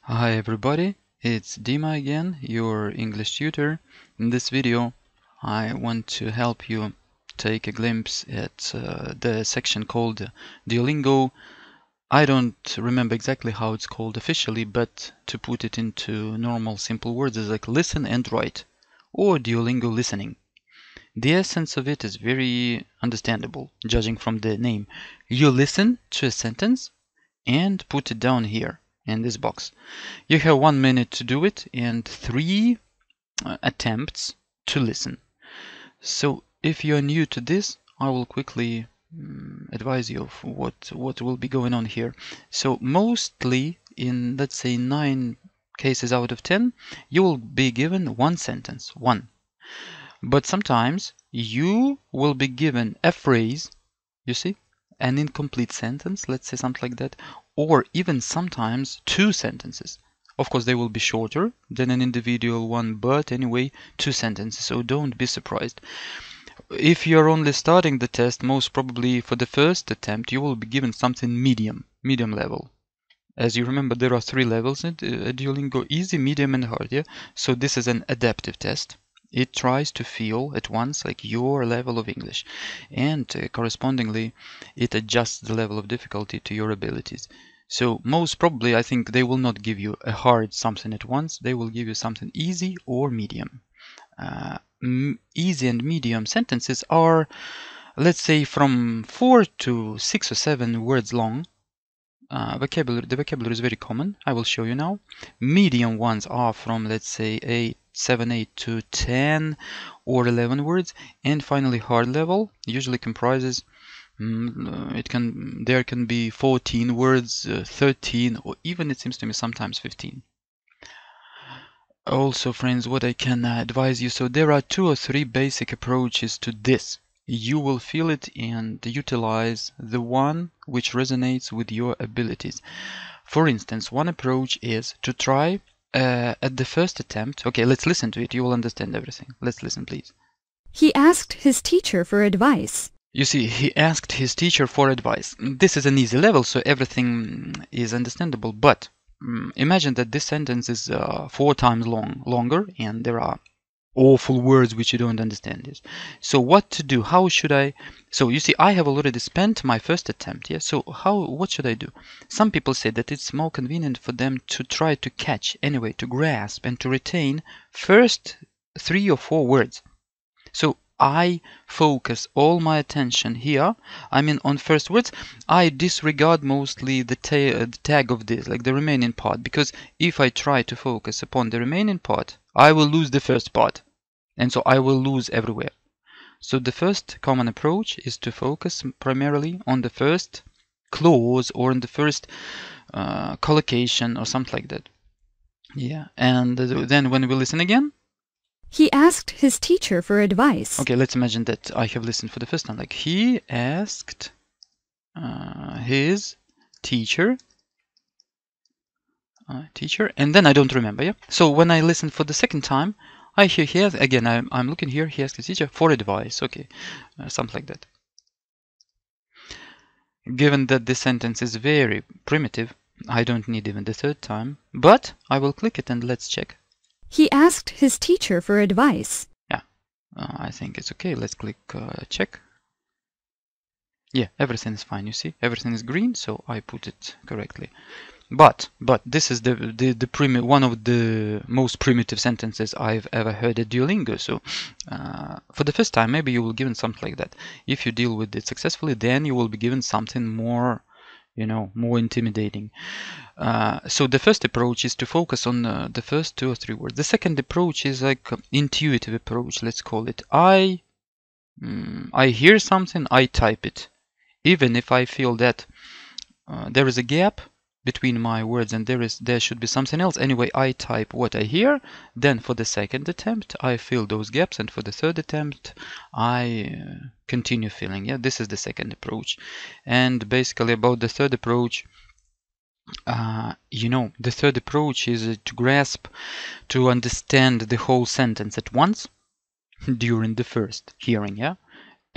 Hi everybody, it's Dima again, your English tutor. In this video, I want to help you take a glimpse at the section called Duolingo. I don't remember exactly how it's called officially, but to put it into normal simple words is like listen and write, or Duolingo Listening. The essence of it is very understandable, judging from the name. You listen to a sentence and put it down here in this box. You have 1 minute to do it and 3 attempts to listen. So if you're new to this, I will quickly advise you of what will be going on here. So mostly in, let's say, 9 cases out of 10, you will be given one sentence, one. But sometimes you will be given a phrase, you see, an incomplete sentence, let's say something like that, or even sometimes 2 sentences. Of course, they will be shorter than an individual one, but anyway, 2 sentences, so don't be surprised. If you're only starting the test, most probably for the first attempt, you will be given something medium level. As you remember, there are 3 levels at Duolingo: easy, medium, and hard, yeah? So this is an adaptive test. It tries to feel at once like your level of English, and correspondingly, it adjusts the level of difficulty to your abilities. So most probably, I think they will not give you a hard something at once. They will give you something easy or medium. Easy and medium sentences are, let's say, from 4 to 6 or 7 words long. The vocabulary is very common. I will show you now. Medium ones are from, let's say, 7, 8 to 10 or 11 words. And finally, hard level usually comprises, there can be 14 words, 13, or even, it seems to me, sometimes 15. Also, friends, what I can advise you, so there are 2 or 3 basic approaches to this. You will feel it and utilize the one which resonates with your abilities. For instance, one approach is to try at the first attempt. Okay, let's listen to it. You will understand everything. Let's listen, please. He asked his teacher for advice. You see, he asked his teacher for advice. This is an easy level, so everything is understandable. But imagine that this sentence is 4 times longer, and there are awful words which you don't understand. So what to do? How should I? So you see, I have already spent my first attempt. Yeah. So what should I do? Some people say that it's more convenient for them to try to catch, anyway, to grasp and to retain first 3 or 4 words. So I focus all my attention here. I mean, on first words, I disregard mostly the tag of this, like the remaining part, because if I try to focus upon the remaining part, I will lose the first part, and so I will lose everywhere. So the first common approach is to focus primarily on the first clause or on the first collocation or something like that. Yeah, and then when we listen again, He asked his teacher for advice. okay, let's imagine that I have listened for the first time. Like, he asked his teacher, and then I don't remember, yeah? So when I listen for the second time, I hear here, again, I'm looking here, he asked his teacher for advice, okay, something like that. Given that this sentence is very primitive, I don't need even the third time, but I will click it and let's check. He asked his teacher for advice. Yeah, I think it's okay. Let's click check. Yeah, everything is fine, you see? Everything is green, so I put it correctly. But this is one of the most primitive sentences I've ever heard at Duolingo. So for the first time, maybe you will be given something like that. If you deal with it successfully, then you will be given something more, more intimidating. So the first approach is to focus on the first 2 or 3 words. The second approach is like intuitive approach, let's call it. I hear something, I type it. Even if I feel that there is a gap between my words and there should be something else. Anyway, I type what I hear. Then for the second attempt, I fill those gaps, and for the third attempt, I continue filling. Yeah, this is the second approach. And basically about the third approach, the third approach is to grasp, to understand the whole sentence at once during the first hearing. Yeah.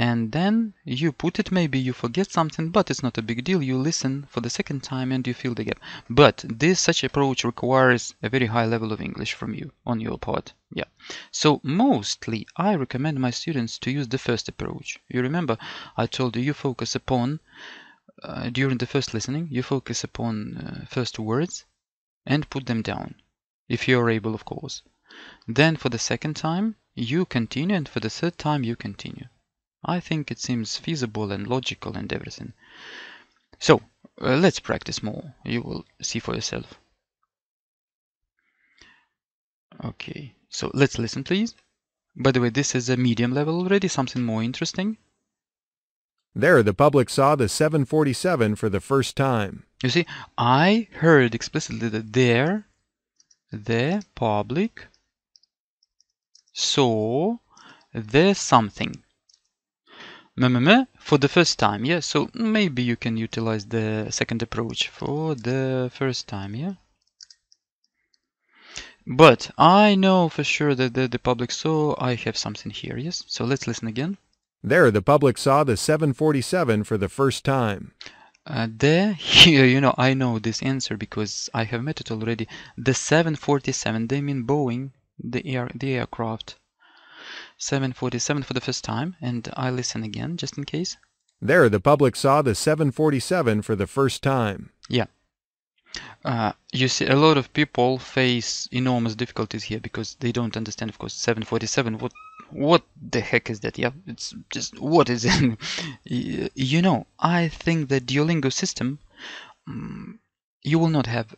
and then you put it. Maybe you forget something, but it's not a big deal. You listen for the second time and you fill the gap. But such approach requires a very high level of English from you on your part. Yeah. So mostly I recommend my students to use the first approach. You remember I told you focus upon during the first listening, you focus upon first words and put them down, if you're able, of course. Then for the second time, you continue, and for the third time, you continue. I think it seems feasible and logical and everything. So, let's practice more. You will see for yourself. Okay, so let's listen, please. By the way, this is a medium level already, something more interesting. There, the public saw the 747 for the first time. You see, I heard explicitly that there, the public saw the something. For the first time, yeah? So maybe you can utilize the second approach for the first time, yeah? But I know for sure that the public saw I have something here, yes? So let's listen again. There, the public saw the 747 for the first time. Here, I know this answer because I have met it already. The 747, they mean Boeing, the aircraft. 747 for the first time, and I listen again just in case. There, the public saw the 747 for the first time. Yeah. You see, a lot of people face enormous difficulties here because they don't understand, of course, 747. What the heck is that? Yeah, it's just, what is it? I think the Duolingo system, you will not have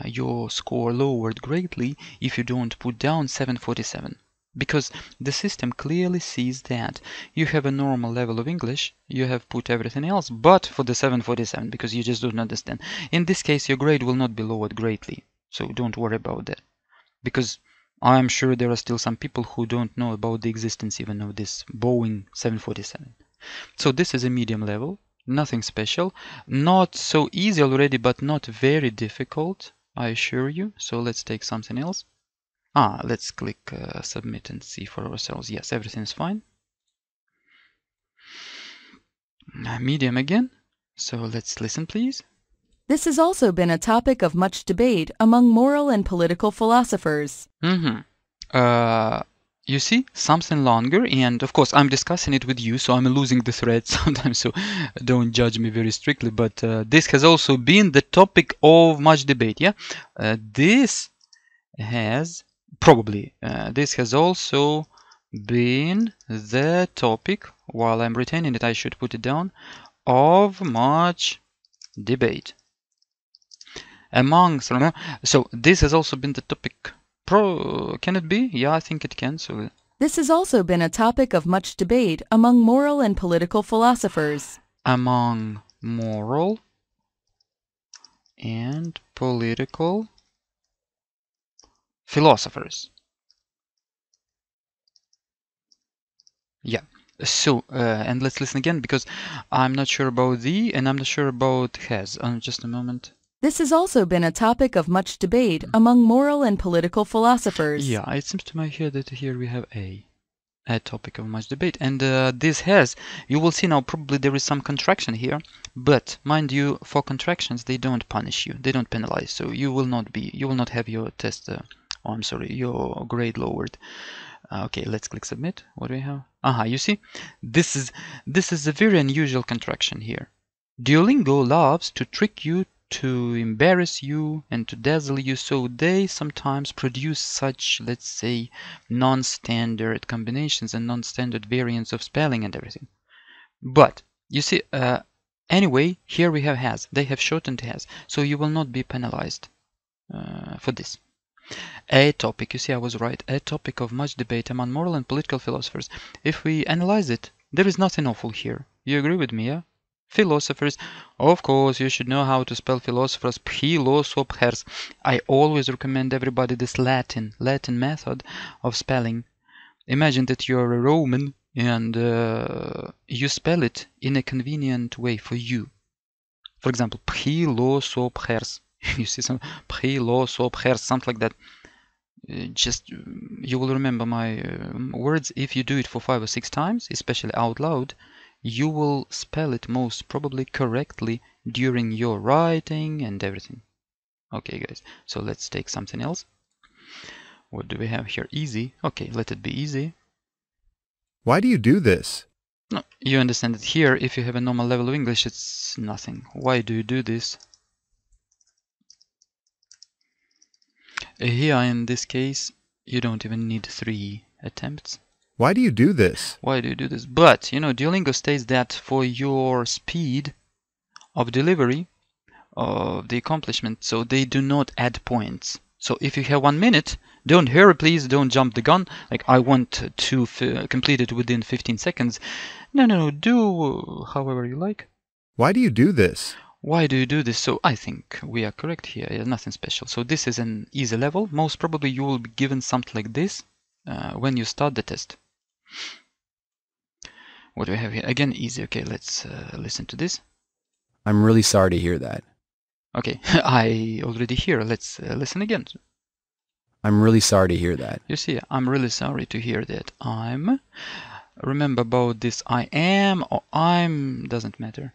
your score lowered greatly if you don't put down 747. Because the system clearly sees that you have a normal level of English, you have put everything else, but for the 747, because you just don't understand. In this case, your grade will not be lowered greatly, so don't worry about that. Because I'm sure there are still some people who don't know about the existence even of this Boeing 747. So this is a medium level, nothing special, not so easy already, but not very difficult, I assure you. So let's take something else. Let's click submit and see for ourselves. Yes, everything's fine. Medium again. So let's listen, please. This has also been a topic of much debate among moral and political philosophers. You see, something longer, and of course I'm discussing it with you, so I'm losing the thread sometimes, so don't judge me very strictly, but this has also been the topic of much debate, yeah? This has also been the topic, while I'm retaining it, I should put it down, of much debate. So this has also been the topic. Can it be? Yeah, I think it can. So this has also been a topic of much debate among moral and political philosophers. Among moral and political philosophers. Yeah. So, and let's listen again because I'm not sure about the and I'm not sure about has. Just a moment. This has also been a topic of much debate among moral and political philosophers. Yeah, it seems to my head that here we have a topic of much debate. And this has, you will see now probably there is some contraction here, but mind you, for contractions, they don't punish you, they don't penalize. So you will not have your test, your grade lowered. Okay, let's click submit. What do we have? You see, this is a very unusual contraction here. Duolingo loves to trick you, to embarrass you, and to dazzle you, so they sometimes produce such, let's say, non-standard combinations and non-standard variants of spelling and everything. But you see, anyway, here we have has. They have shortened has, so you will not be penalized for this. A topic, you see I was right, a topic of much debate among moral and political philosophers. If we analyze it, there is nothing awful here. You agree with me, yeah? Philosophers, of course, you should know how to spell philosophers, philosophers. I always recommend everybody this Latin method of spelling. Imagine that you're a Roman and you spell it in a convenient way for you. For example, philosophers. You see some philosophers, something like that. just you will remember my words. If you do it for 5 or 6 times, especially out loud, you will spell it most probably correctly during your writing and everything. Okay, guys, so let's take something else. What do we have here? Easy. Okay, let it be easy. Why do you do this? No, you understand it here. If you have a normal level of English, it's nothing. Why do you do this? Here, in this case, you don't even need 3 attempts. Why do you do this? Why do you do this? But, you know, Duolingo states that for your speed of delivery of the accomplishment, so they do not add points. So if you have 1 minute, don't hurry, please, don't jump the gun. Like, I want to complete it within 15 seconds. No, do however you like. Why do you do this? Why do you do this? So I think we are correct here. Yeah, nothing special. So this is an easy level. Most probably you will be given something like this when you start the test. What do we have here? Again, easy. Okay, let's listen to this. I'm really sorry to hear that. Okay, I already hear. Let's listen again. I'm really sorry to hear that. You see, I'm really sorry to hear that. Remember about this I am or I'm, doesn't matter.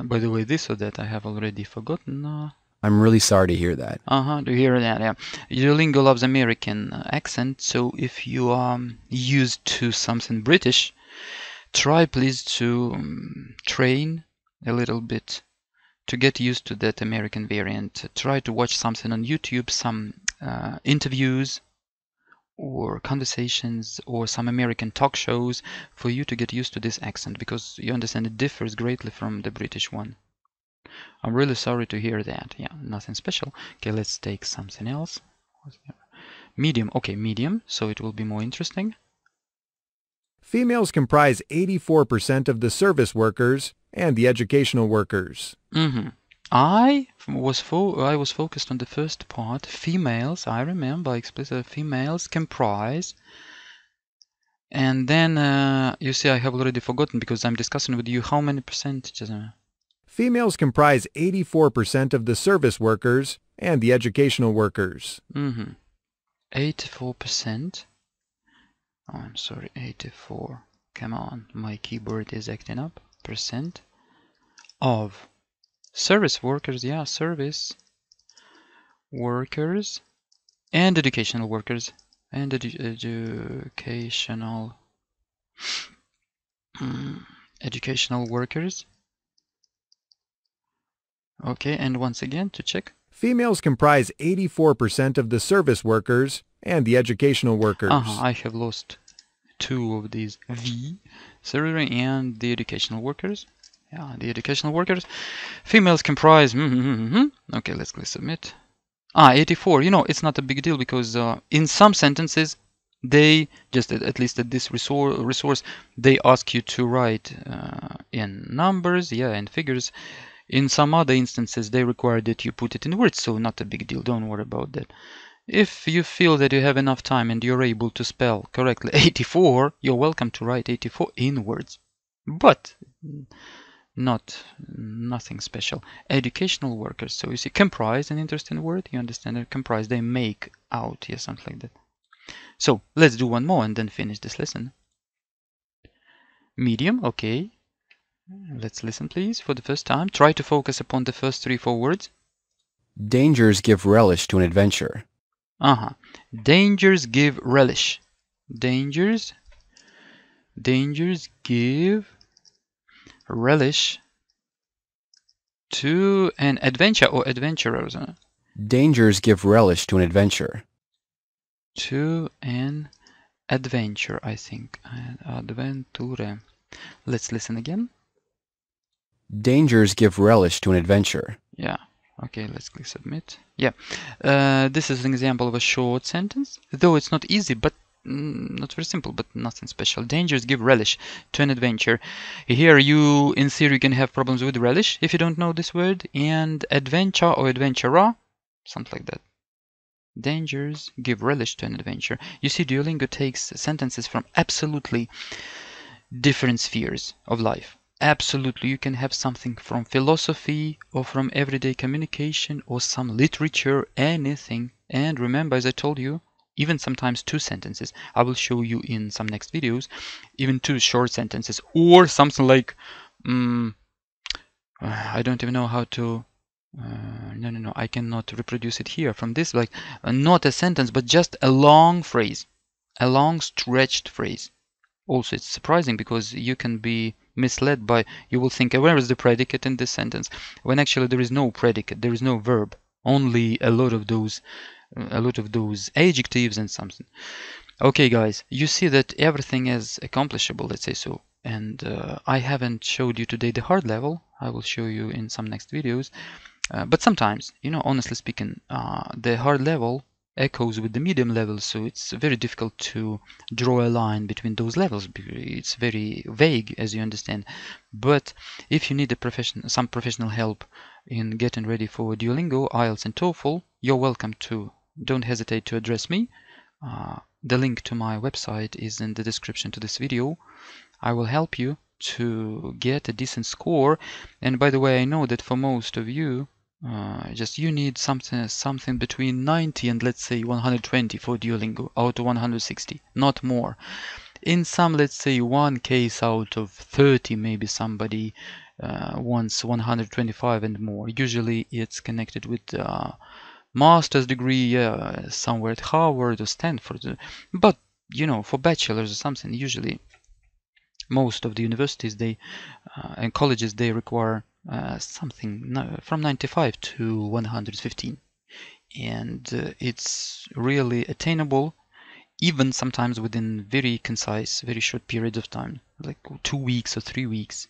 By the way, this or that I have already forgotten. I'm really sorry to hear that. To hear that, yeah. Duolingo loves American accent, so if you are used to something British, try please to train a little bit to get used to that American variant. Try to watch something on YouTube, some interviews or conversations or some American talk shows for you to get used to this accent, because you understand it differs greatly from the British one. I'm really sorry to hear that. Yeah, nothing special. Okay, let's take something else. Medium. Okay, medium, so it will be more interesting. Females comprise 84% of the service workers and the educational workers. I was focused on the first part. Females, I remember explicitly, females comprise. And then, you see, I have already forgotten because I'm discussing with you how many percentages. Females comprise 84% of the service workers and the educational workers. 84%. Oh, I'm sorry, 84. Come on, my keyboard is acting up. Percent of service workers, yeah, service workers and educational workers and educational workers. Okay, and once again to check. Females comprise 84% of the service workers and the educational workers. I have lost 2 of these V, server and the educational workers. Yeah, the educational workers. Females comprise. Okay, let's click submit. 84. You know, it's not a big deal because in some sentences, they just at least at this resource, they ask you to write in numbers, yeah, and figures. In some other instances, they require that you put it in words, so not a big deal. Don't worry about that. If you feel that you have enough time and you're able to spell correctly 84, you're welcome to write 84 in words. But nothing special. Educational workers. So you see, comprise, an interesting word. You understand that comprise, they make out, yeah, something like that. So let's do one more and then finish this lesson. Medium, okay. Let's listen, please, for the first time. Try to focus upon the first 3-4 words. Dangers give relish to an adventure. Dangers give relish. Dangers give relish to an adventure or adventurers. Dangers give relish to an adventure. To an adventure, I think. Adventure. Let's listen again. Dangers give relish to an adventure. Yeah. Okay, let's click submit. Yeah. This is an example of a short sentence, though it's not easy, but not very simple, but nothing special. Dangers give relish to an adventure. Here you, in theory, can have problems with relish if you don't know this word, and adventure or adventurer, something like that. Dangers give relish to an adventure. You see, Duolingo takes sentences from absolutely different spheres of life. Absolutely, you can have something from philosophy or from everyday communication or some literature, anything. And remember, as I told you, even sometimes 2 sentences. I will show you in some next videos, even 2 short sentences or something like, I don't even know how to, no, I cannot reproduce it here from this, like not a sentence, but just a long phrase, a long stretched phrase. Also, it's surprising because you can be misled by, you will think, where is the predicate in this sentence? When actually there is no predicate, there is no verb, only a lot of those adjectives and something. Okay, guys, you see that everything is accomplishable, let's say so. And I haven't showed you today the hard level. I will show you in some next videos. But sometimes, honestly speaking, the hard level echoes with the medium level, so it's very difficult to draw a line between those levels. It's very vague, as you understand. But if you need some professional help in getting ready for Duolingo, IELTS and TOEFL, you're welcome to. Don't hesitate to address me. The link to my website is in the description to this video. I will help you to get a decent score. And by the way, I know that for most of you, you need something between 90 and let's say 120 for Duolingo out of 160, not more. In some, let's say, one case out of 30, maybe somebody wants 125 and more. Usually it's connected with master's degree somewhere at Harvard or Stanford. But for bachelor's or something, usually most of the universities and colleges, they require something from 95 to 115, and it's really attainable, even sometimes within very concise, very short periods of time, like 2 weeks or 3 weeks.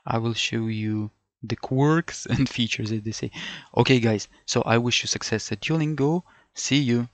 I will show you the quirks and features, as they say. Okay, guys, so I wish you success at Duolingo. See you.